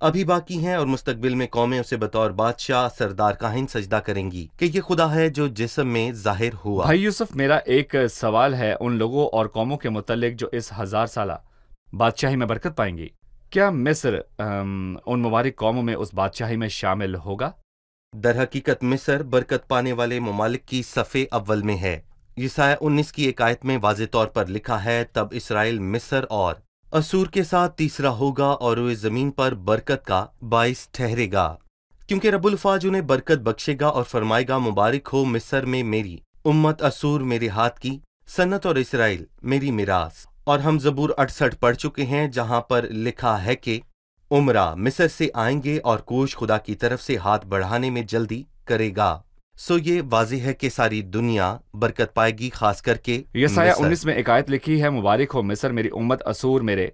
ابھی باقی ہیں اور مستقبل میں قومیں اسے بطور بادشاہ سردار کاہن سجدہ کریں گی کہ یہ خدا ہے جو جسم میں ظاہر ہوا۔ بھائی یوسف، میرا ایک سوال ہے ان لوگوں اور قوموں کے متعلق جو اس 1000 سالہ بادشاہی میں برکت پائیں گی۔ کیا مصر ان مبارک قوموں میں اس بادشاہی میں شامل ہوگا؟ در حقیقت مصر برکت پانے والے ممالک کی صفِ اول میں ہے۔ یسایہ 19 کی ایک آیت میں واضح طور پر لکھا ہے، تب اسرائیل مصر اور اسور کے ساتھ تیسرا ہوگا اور وہ زمین پر برکت کا باعث ٹھہرے گا، کیونکہ رب الفاظ انہیں برکت بخشے گا اور فرمائے گا، مبارک ہو مصر میں میری امت، اسور میرے ہاتھ کی صنعت اور اسرائیل میری میراث۔ اور ہم زبور 68 پڑھ چکے ہیں جہاں پر لکھا ہے کہ عمرہ مصر سے آئیں گے اور کوش خدا کی طرف سے ہاتھ بڑھانے میں جلدی کرے گا۔ سو یہ واضح ہے کہ ساری دنیا برکت پائے گی، خاص کر کے یسایہ مصر۔ 19 میں ایک آیت لکھی ہے، مبارک ہو مصر میری امت، اسور میرے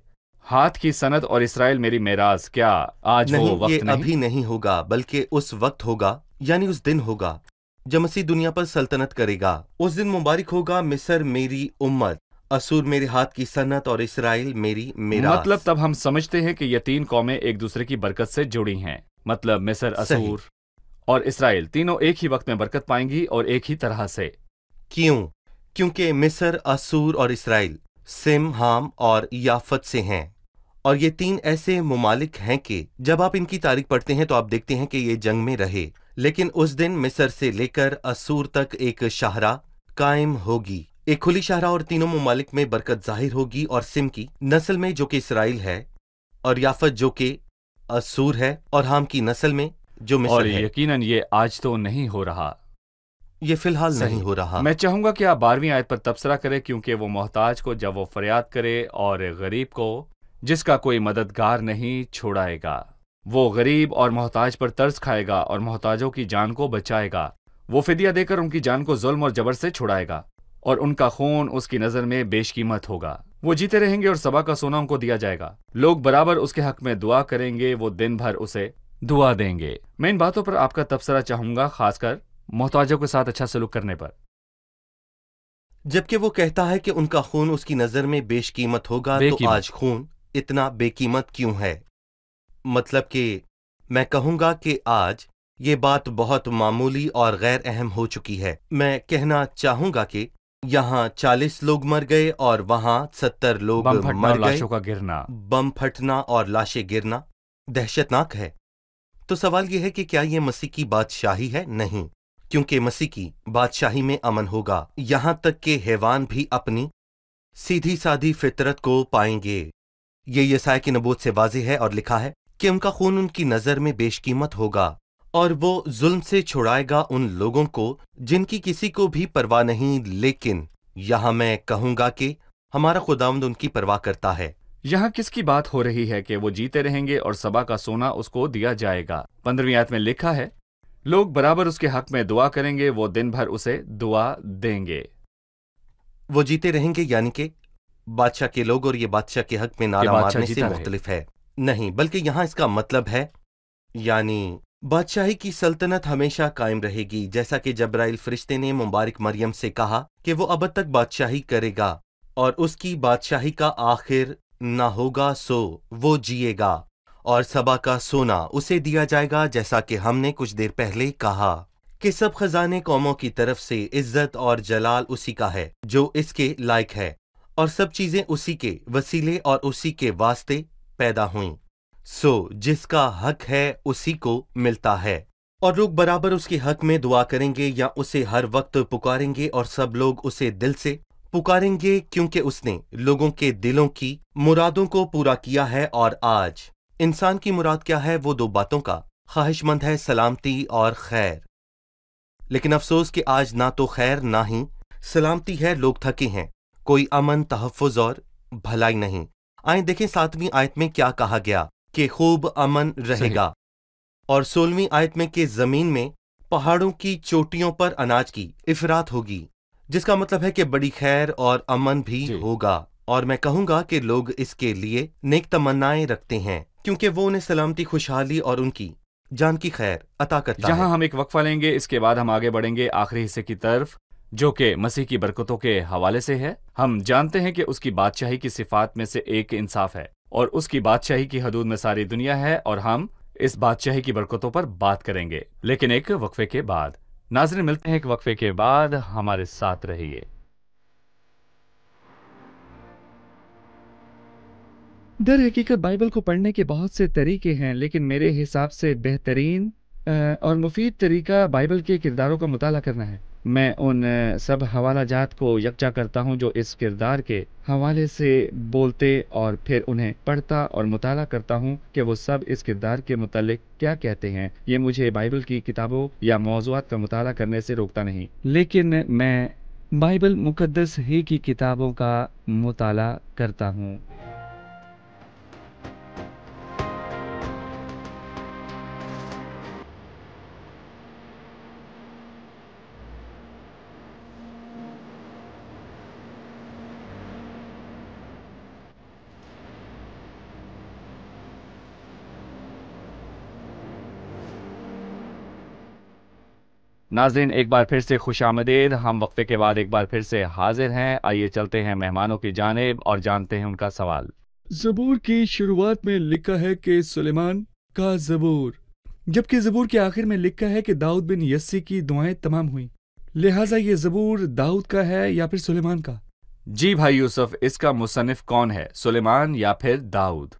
ہاتھ کی صنعت اور اسرائیل میری میراث۔ کیا آج وہ نہیں، وقت یہ نہیں؟ ابھی نہیں ہوگا، بلکہ اس وقت ہوگا، یعنی اس دن ہوگا جب مسیح دنیا پر سلطنت کرے گا۔ اس دن مبارک ہوگا، مصر میری امت، اسور میرے ہاتھ کی صنعت اور اسرائیل میری میراث۔ مطلب تب ہم سمجھتے ہیں کہ یہ تین قومیں ایک دوسرے کی برکت سے جڑی ہیں، مطلب مصر، صحیح۔ اسور اور اسرائیل تینوں ایک ہی وقت میں برکت پائیں گی اور ایک ہی طرح سے۔ کیوں؟ کیونکہ مصر، اسور اور اسرائیل سم، حام اور یافت سے ہیں، اور یہ تین ایسے ممالک ہیں کہ جب آپ ان کی تاریخ پڑھتے ہیں تو آپ دیکھتے ہیں کہ یہ جنگ میں رہے، لیکن اس دن مصر سے لے کر اسور تک ایک شاہراہ قائم ہوگی، ایک کھلی شاہراہ، اور تینوں ممالک میں برکت ظاہر ہوگی، اور سم کی نسل میں جو کہ اسرائیل ہے، اور یافت جو کہ اسور ہے، اور حام کی نسل میں جو اور مصر ہے۔ یقیناً یہ آج تو نہیں ہو رہا۔ یہ فی الحال صحیح۔ نہیں ہو رہا۔ میں چاہوں گا کہ آپ 12ویں آیت پر تبصرہ کریں، کیونکہ وہ محتاج کو جب وہ فریاد کرے اور غریب کو جس کا کوئی مددگار نہیں چھوڑائے گا، وہ غریب اور محتاج پر ترس کھائے گا اور محتاجوں کی جان کو بچائے گا، وہ فدیہ دے کر ان کی جان کو ظلم اور جبر سے چھڑائے گا، اور ان کا خون اس کی نظر میں بیش قیمت ہوگا۔ وہ جیتے رہیں گے اور سبا کا سونا ان کو دیا جائے گا، لوگ برابر اس کے حق میں دعا کریں گے، وہ دن بھر اسے دعا دیں گے۔ میں ان باتوں پر آپ کا تبصرہ چاہوں گا، خاص کر محتاجوں کے ساتھ اچھا سلوک کرنے پر۔ جبکہ وہ کہتا ہے کہ ان کا خون اس کی نظر میں بیش قیمت ہوگا، بے تو قیمت۔ آج خون اتنا بے قیمت کیوں ہے؟ مطلب کہ میں کہوں گا کہ آج یہ بات بہت معمولی اور غیر اہم ہو چکی ہے۔ میں کہنا چاہوں گا کہ یہاں 40 لوگ مر گئے اور وہاں 70 لوگ بم پھٹنا اور مر گئے۔ لاشوں کا گرنا۔ بم پھٹنا اور لاشیں گرنا دہشتناک ہے۔ تو سوال یہ ہے کہ کیا یہ مسیح کی بادشاہی ہے؟ نہیں، کیونکہ مسیح کی بادشاہی میں امن ہوگا، یہاں تک کہ حیوان بھی اپنی سیدھی سادھی فطرت کو پائیں گے۔ یہ یسایہ کی نبوت سے واضح ہے، اور لکھا ہے کہ ان کا خون ان کی نظر میں بیش قیمت ہوگا، اور وہ ظلم سے چھڑائے گا ان لوگوں کو جن کی کسی کو بھی پرواہ نہیں۔ لیکن یہاں میں کہوں گا کہ ہمارا خداوند ان کی پرواہ کرتا ہے۔ یہاں کس کی بات ہو رہی ہے کہ وہ جیتے رہیں گے اور سبا کا سونا اس کو دیا جائے گا؟ 15ویں آیت میں لکھا ہے، لوگ برابر اس کے حق میں دعا کریں گے، وہ دن بھر اسے دعا دیں گے۔ وہ جیتے رہیں گے یعنی کہ بادشاہ کے لوگ، اور یہ بادشاہ کے حق میں کہ نعرہ بادشاہ مارنے سے جیتا رہے۔ مختلف ہے، نہیں، بلکہ یہاں اس کا مطلب ہے یعنی بادشاہی کی سلطنت ہمیشہ قائم رہے گی، جیسا کہ جبرائیل فرشتے نے مبارک مریم سے کہا کہ وہ ابد تک بادشاہی کرے گا، اور اس کی بادشاہی کا آخر نہ ہوگا، سو وہ جیے گا، اور سبا کا سونا اسے دیا جائے گا، جیسا کہ ہم نے کچھ دیر پہلے کہا کہ سب خزانے قوموں کی طرف سے عزت اور جلال اسی کا ہے جو اس کے لائق ہے، اور سب چیزیں اسی کے وسیلے اور اسی کے واسطے پیدا ہوئیں، سو جس کا حق ہے اسی کو ملتا ہے، اور لوگ برابر اس کے حق میں دعا کریں گے یا اسے ہر وقت پکاریں گے، اور سب لوگ اسے دل سے پکاریں گے، کیونکہ اس نے لوگوں کے دلوں کی مرادوں کو پورا کیا ہے۔ اور آج انسان کی مراد کیا ہے؟ وہ دو باتوں کا خواہش مند ہے، سلامتی اور خیر، لیکن افسوس کہ آج نہ تو خیر نہ ہی سلامتی ہے، لوگ تھکے ہیں، کوئی امن، تحفظ اور بھلائی نہیں۔ آئیں دیکھیں 7ویں آیت میں کیا کہا گیا کہ خوب امن رہے صحیح۔ گا، اور 16ویں آیت میں کہ زمین میں پہاڑوں کی چوٹیوں پر اناج کی افراط ہوگی، جس کا مطلب ہے کہ بڑی خیر اور امن بھی جی۔ ہوگا۔ اور میں کہوں گا کہ لوگ اس کے لیے نیک تمنائیں رکھتے ہیں، کیونکہ وہ انہیں سلامتی، خوشحالی اور ان کی جان کی خیر عطا کرتا ہے۔ یہاں ہم ایک وقفہ لیں گے، اس کے بعد ہم آگے بڑھیں گے آخری حصے کی طرف، جو کہ مسیح کی برکتوں کے حوالے سے ہے۔ ہم جانتے ہیں کہ اس کی بادشاہی کی صفات میں سے ایک انصاف ہے، اور اس کی بادشاہی کی حدود میں ساری دنیا ہے، اور ہم اس بادشاہی کی برکتوں پر بات کریں گے، لیکن ایک وقفے کے بعد۔ ناظرین، ملتے ہیں ایک وقفے کے بعد، ہمارے ساتھ رہیے۔ در حقیقت بائبل کو پڑھنے کے بہت سے طریقے ہیں، لیکن میرے حساب سے بہترین اور مفید طریقہ بائبل کے کرداروں کا مطالعہ کرنا ہے۔ میں ان سب حوالہ جات کو یکجا کرتا ہوں جو اس کردار کے حوالے سے بولتے، اور پھر انہیں پڑھتا اور مطالعہ کرتا ہوں کہ وہ سب اس کردار کے متعلق کیا کہتے ہیں۔ یہ مجھے بائبل کی کتابوں یا موضوعات کا مطالعہ کرنے سے روکتا نہیں، لیکن میں بائبل مقدس ہی کی کتابوں کا مطالعہ کرتا ہوں۔ ناظرین، ایک بار پھر سے خوش آمدید۔ ہم وقفے کے بعد ایک بار پھر سے حاضر ہیں۔ آئیے چلتے ہیں مہمانوں کی جانب اور جانتے ہیں ان کا سوال۔ زبور کی شروعات میں لکھا ہے کہ سلیمان کا زبور، جبکہ زبور کے آخر میں لکھا ہے کہ داؤد بن یسی کی دعائیں تمام ہوئیں، لہٰذا یہ زبور داؤد کا ہے یا پھر سلیمان کا؟ جی بھائی یوسف، اس کا مصنف کون ہے، سلیمان یا پھر داؤد؟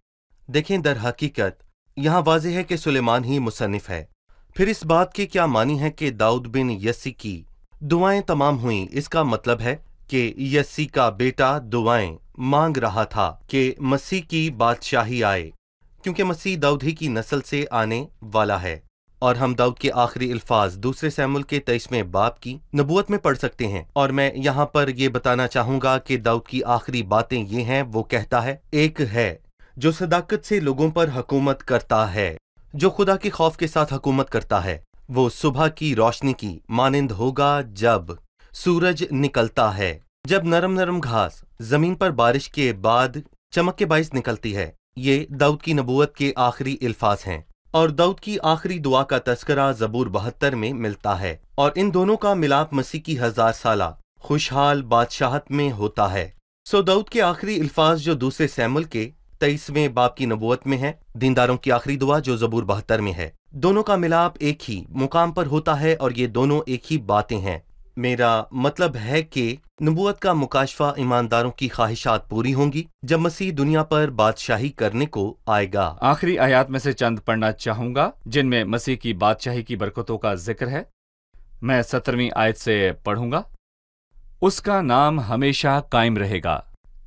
دیکھیں، در حقیقت یہاں واضح ہے کہ سلیمان ہی مصنف ہے۔ پھر اس بات کی کیا معنی ہے کہ داؤد بن یسی کی دعائیں تمام ہوئیں؟ اس کا مطلب ہے کہ یسی کا بیٹا دعائیں مانگ رہا تھا کہ مسیح کی بادشاہی آئے، کیونکہ مسیح داؤد ہی کی نسل سے آنے والا ہے۔ اور ہم داؤد کے آخری الفاظ دوسرے سیموئیل کے 23ویں باب کی نبوت میں پڑھ سکتے ہیں، اور میں یہاں پر یہ بتانا چاہوں گا کہ داؤد کی آخری باتیں یہ ہیں۔ وہ کہتا ہے، ایک ہے جو صداقت سے لوگوں پر حکومت کرتا ہے، جو خدا کے خوف کے ساتھ حکومت کرتا ہے، وہ صبح کی روشنی کی مانند ہوگا جب سورج نکلتا ہے، جب نرم نرم گھاس زمین پر بارش کے بعد چمک کے باعث نکلتی ہے۔ یہ داؤد کی نبوت کے آخری الفاظ ہیں، اور داؤد کی آخری دعا کا تذکرہ زبور 72 میں ملتا ہے، اور ان دونوں کا ملاپ مسیح کی 1000 سالہ خوشحال بادشاہت میں ہوتا ہے۔ داؤد کے آخری الفاظ جو دوسرے سیموئیل کے 23ویں باب کی نبوت میں ہے، دینداروں کی آخری دعا جو زبور 72 میں ہے، دونوں کا ملاپ ایک ہی مقام پر ہوتا ہے، اور یہ دونوں ایک ہی باتیں ہیں۔ میرا مطلب ہے کہ نبوت کا مکاشفہ ایمانداروں کی خواہشات پوری ہوں گی جب مسیح دنیا پر بادشاہی کرنے کو آئے گا۔ آخری آیات میں سے چند پڑھنا چاہوں گا جن میں مسیح کی بادشاہی کی برکتوں کا ذکر ہے۔ میں 17ویں آیت سے پڑھوں گا۔ اس کا نام ہمیشہ قائم رہے گا،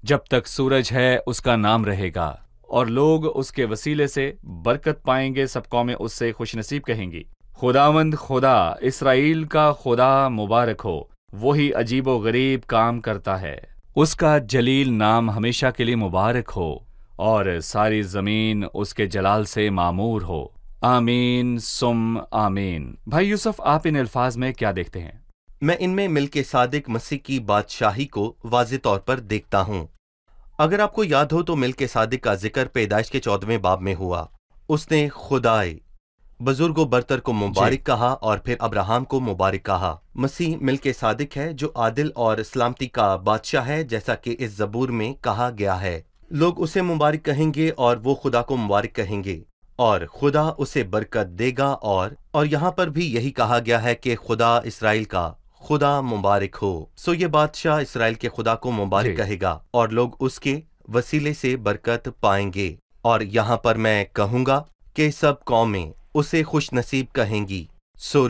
جب تک سورج ہے اس کا نام رہے گا، اور لوگ اس کے وسیلے سے برکت پائیں گے، سب قومیں اس سے خوش نصیب کہیں گی۔ خداوند خدا اسرائیل کا خدا مبارک ہو، وہی عجیب و غریب کام کرتا ہے، اس کا جلیل نام ہمیشہ کے لیے مبارک ہو، اور ساری زمین اس کے جلال سے معمور ہو۔ آمین ثم آمین۔ بھائی یوسف، آپ ان الفاظ میں کیا دیکھتے ہیں؟ میں ان میں ملک صادق مسیح کی بادشاہی کو واضح طور پر دیکھتا ہوں۔ اگر آپ کو یاد ہو تو ملک صادق کا ذکر پیدائش کے 14ویں باب میں ہوا۔ اس نے خدائے بزرگ و برتر کو مبارک کہا، اور پھر ابراہم کو مبارک کہا۔ مسیح ملک صادق ہے جو عادل اور سلامتی کا بادشاہ ہے، جیسا کہ اس زبور میں کہا گیا ہے۔ لوگ اسے مبارک کہیں گے اور وہ خدا کو مبارک کہیں گے، اور خدا اسے برکت دے گا، اور یہاں پر بھی یہی کہا گیا ہے کہ خدا اسرائیل کا خدا مبارک ہو۔ یہ بادشاہ اسرائیل کے خدا کو مبارک کہے گا، اور لوگ اس کے وسیلے سے برکت پائیں گے۔ اور یہاں پر میں کہوں گا کہ سب قومیں اسے خوش نصیب کہیں گی۔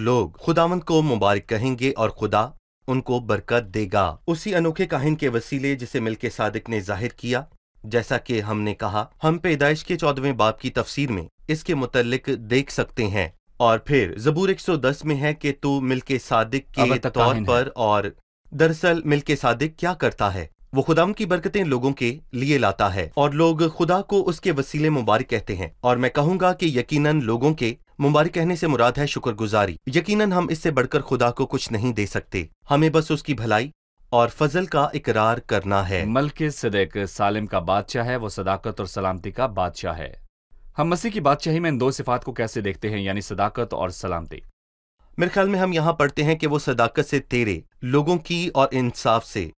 لوگ خداوند کو مبارک کہیں گے اور خدا ان کو برکت دے گا، اسی انوکھے کاہن کے وسیلے جسے ملک صادق نے ظاہر کیا۔ جیسا کہ ہم نے کہا، ہم پیدائش کے 14ویں باب کی تفسیر میں اس کے متعلق دیکھ سکتے ہیں، اور پھر زبور 110 میں ہے کہ تو ملک صادق کے طور پر، اور دراصل ملک صادق کیا کرتا ہے؟ وہ خدا کی برکتیں لوگوں کے لیے لاتا ہے، اور لوگ خدا کو اس کے وسیلے مبارک کہتے ہیں۔ اور میں کہوں گا کہ یقیناً لوگوں کے مبارک کہنے سے مراد ہے شکر گزاری۔ یقیناً ہم اس سے بڑھ کر خدا کو کچھ نہیں دے سکتے، ہمیں بس اس کی بھلائی اور فضل کا اقرار کرنا ہے۔ ملک صدق سالم کا بادشاہ ہے، وہ صداقت اور سلامتی کا بادشاہ ہے۔ ہم مسیح کی بادشاہی میں ان دو صفات کو کیسے دیکھتے ہیں، یعنی صداقت اور سلامتی؟ میرے خیال میں ہم یہاں پڑھتے ہیں کہ وہ صداقت سے تیرے لوگوں کی اور انصاف سے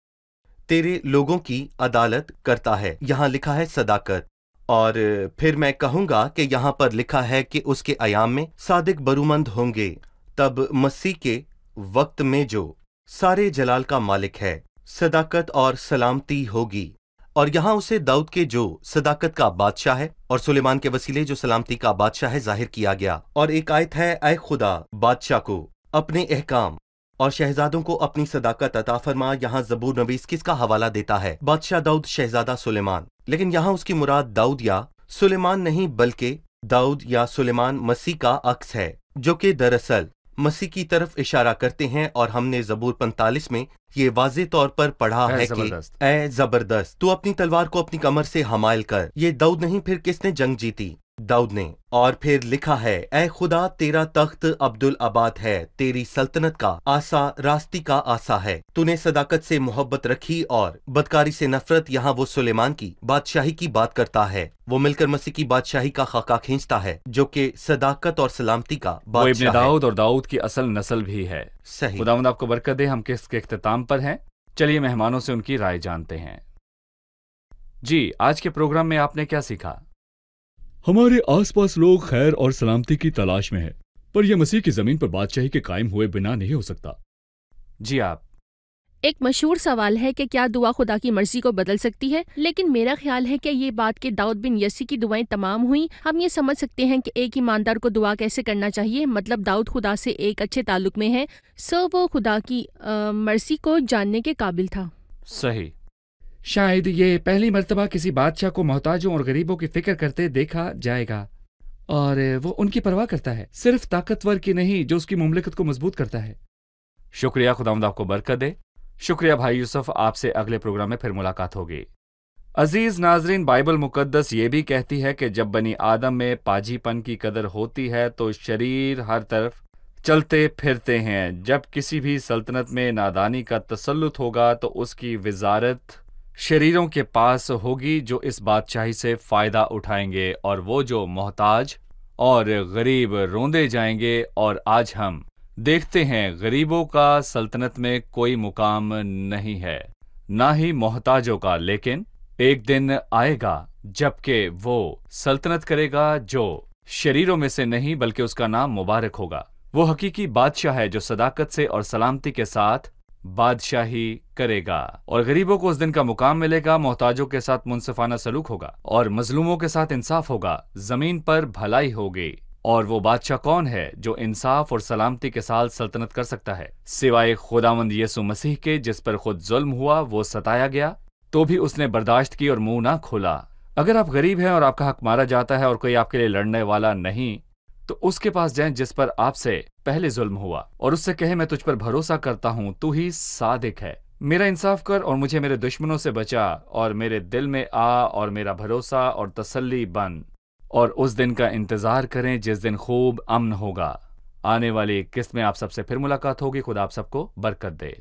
تیرے لوگوں کی عدالت کرتا ہے۔ یہاں لکھا ہے صداقت، اور پھر میں کہوں گا کہ یہاں پر لکھا ہے کہ اس کے ایام میں صادق برومند ہوں گے، تب مسیح کے وقت میں جو سارے جلال کا مالک ہے صداقت اور سلامتی ہوگی۔ اور یہاں اسے داؤد کے جو صداقت کا بادشاہ ہے اور سلیمان کے وسیلے جو سلامتی کا بادشاہ ہے ظاہر کیا گیا۔ اور ایک آیت ہے، اے خدا بادشاہ کو اپنے احکام اور شہزادوں کو اپنی صداقت عطا فرما۔ یہاں زبور نویس کس کا حوالہ دیتا ہے؟ بادشاہ داؤد، شہزادہ سلیمان، لیکن یہاں اس کی مراد داؤد یا سلیمان نہیں بلکہ داؤد یا سلیمان مسیح کا عکس ہے، جو کہ دراصل مسیح کی طرف اشارہ کرتے ہیں۔ اور ہم نے زبور 45 میں یہ واضح طور پر پڑھا ہے کہ اے زبردست تو اپنی تلوار کو اپنی کمر سے حمائل کر۔ یہ داؤد نہیں، پھر کس نے جنگ جیتی؟ داؤد نے۔ اور پھر لکھا ہے، اے خدا تیرا تخت عبدالآباد ہے، تیری سلطنت کا آسا راستی کا آسا ہے، تو نے صداقت سے محبت رکھی اور بدکاری سے نفرت۔ یہاں وہ سلیمان کی بادشاہی کی بات کرتا ہے، وہ مل کر مسیح کی بادشاہی کا خاکہ کھینچتا ہے جو کہ صداقت اور سلامتی کا بادشاہ ہے۔ وہ ابن داؤد اور داؤد کی اصل نسل بھی ہے۔ صحیح۔ خداوند آپ کو برکت دے۔ ہم کس کے اختتام پر ہیں؟ چلیے مہمانوں سے ان کی رائے جانتے ہیں۔ جی، آج کے پروگرام میں آپ نے کیا سیکھا؟ ہمارے آس پاس لوگ خیر اور سلامتی کی تلاش میں ہیں، پر یہ مسیح کی زمین پر بادشاہی کے قائم ہوئے بنا نہیں ہو سکتا۔ جی آپ۔ ایک مشہور سوال ہے کہ کیا دعا خدا کی مرضی کو بدل سکتی ہے، لیکن میرا خیال ہے کہ یہ بات کہ داؤد بن یسی کی دعائیں تمام ہوئیں، ہم یہ سمجھ سکتے ہیں کہ ایک ایماندار کو دعا کیسے کرنا چاہیے۔ مطلب داؤد خدا سے ایک اچھے تعلق میں ہے، وہ خدا کی مرضی کو جاننے کے قابل تھا۔ صحیح۔ شاید یہ پہلی مرتبہ کسی بادشاہ کو محتاجوں اور غریبوں کی فکر کرتے دیکھا جائے گا، اور وہ ان کی پرواہ کرتا ہے، صرف طاقتور کی نہیں جو اس کی مملکت کو مضبوط کرتا ہے۔ شکریہ، خداوند آپ کو برکت دے۔ شکریہ بھائی یوسف، آپ سے اگلے پروگرام میں پھر ملاقات ہوگی۔ عزیز ناظرین، بائبل مقدس یہ بھی کہتی ہے کہ جب بنی آدم میں پاجی پن کی قدر ہوتی ہے تو شریر ہر طرف چلتے پھرتے ہیں۔ جب کسی بھی سلطنت میں نادانی کا تسلط ہوگا تو اس کی وزارت شریروں کے پاس ہوگی جو اس بادشاہی سے فائدہ اٹھائیں گے، اور وہ جو محتاج اور غریب روندے جائیں گے۔ اور آج ہم دیکھتے ہیں غریبوں کا سلطنت میں کوئی مقام نہیں ہے، نہ ہی محتاجوں کا، لیکن ایک دن آئے گا جبکہ وہ سلطنت کرے گا جو شریروں میں سے نہیں بلکہ اس کا نام مبارک ہوگا۔ وہ حقیقی بادشاہ ہے جو صداقت سے اور سلامتی کے ساتھ بادشاہی کرے گا، اور غریبوں کو اس دن کا مقام ملے گا، محتاجوں کے ساتھ منصفانہ سلوک ہوگا اور مظلوموں کے ساتھ انصاف ہوگا، زمین پر بھلائی ہوگی۔ اور وہ بادشاہ کون ہے جو انصاف اور سلامتی کے ساتھ سلطنت کر سکتا ہے؟ سوائے خداوند یسوع مسیح کے، جس پر خود ظلم ہوا، وہ ستایا گیا تو بھی اس نے برداشت کی اور منہ نہ کھولا۔ اگر آپ غریب ہیں اور آپ کا حق مارا جاتا ہے اور کوئی آپ کے لیے لڑنے والا نہیں، تو اس کے پاس جائیں جس پر آپ سے پہلے ظلم ہوا، اور اس سے کہیں میں تجھ پر بھروسہ کرتا ہوں، تو ہی صادق ہے، میرا انصاف کر اور مجھے میرے دشمنوں سے بچا، اور میرے دل میں آ اور میرا بھروسہ اور تسلی بن، اور اس دن کا انتظار کریں جس دن خوب امن ہوگا۔ آنے والی قسط میں آپ سب سے پھر ملاقات ہوگی۔ خدا آپ سب کو برکت دے۔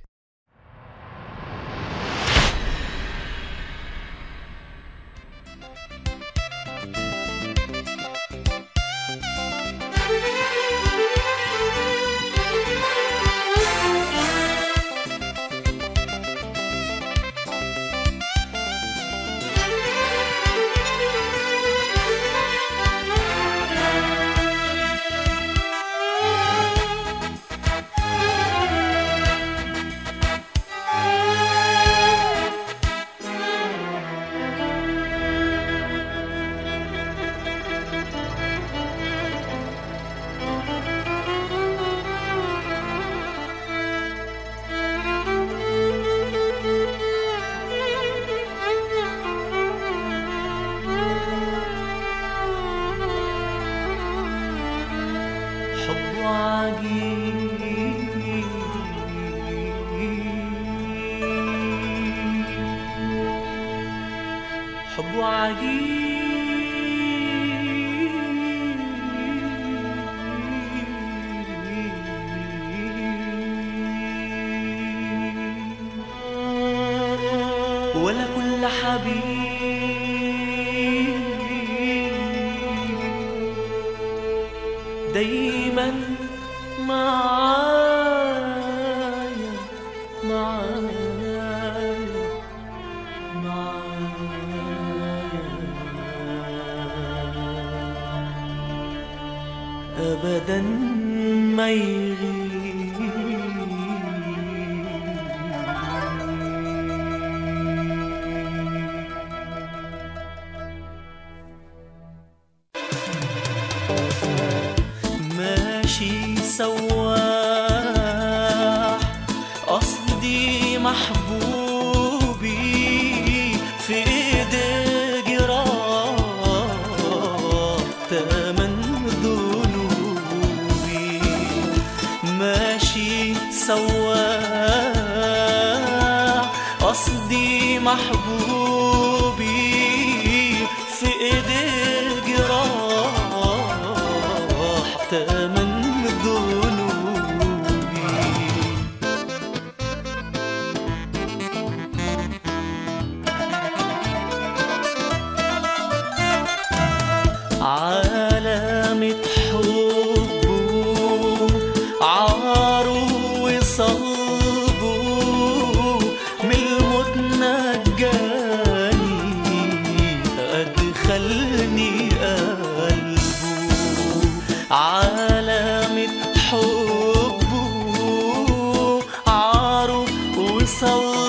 ولكل حبيب دايما معايا معايا معايا أبدا ما يغيب. ماشي سواح قصدي محبوبي في ايدي جراح تمن ذنوبي. ماشي سواح قصدي محبوبي في ايدي جراح تمن ذنوبي. علامة حبه عاره وصلبه من الموت نجاني أدخلني قلبه. علامة حبه عاره وصلبه